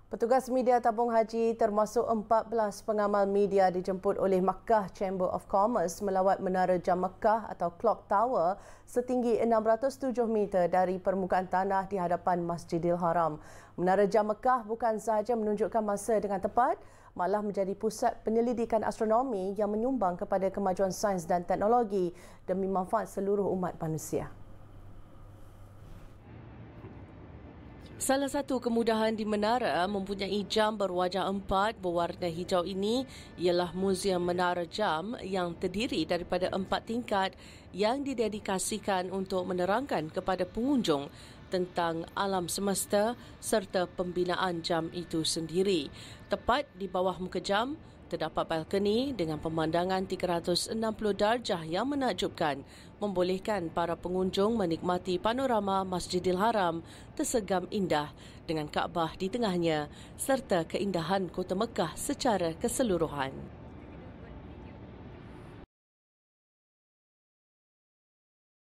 Petugas media tabung haji termasuk 14 pengamal media dijemput oleh Makkah Chamber of Commerce melawat Menara Jam Makkah atau Clock Tower setinggi 607 meter dari permukaan tanah di hadapan Masjidil Haram. Menara Jam Makkah bukan sahaja menunjukkan masa dengan tepat, malah menjadi pusat penyelidikan astronomi yang menyumbang kepada kemajuan sains dan teknologi demi manfaat seluruh umat manusia. Salah satu kemudahan di menara mempunyai jam berwajah 4 berwarna hijau ini ialah Muzium Menara Jam yang terdiri daripada 4 tingkat yang didedikasikan untuk menerangkan kepada pengunjung tentang alam semesta serta pembinaan jam itu sendiri. Tepat di bawah muka jam, terdapat balkoni dengan pemandangan 360 darjah yang menakjubkan, membolehkan para pengunjung menikmati panorama Masjidil Haram tersegam indah dengan Kaabah di tengahnya serta keindahan Kota Mekah secara keseluruhan.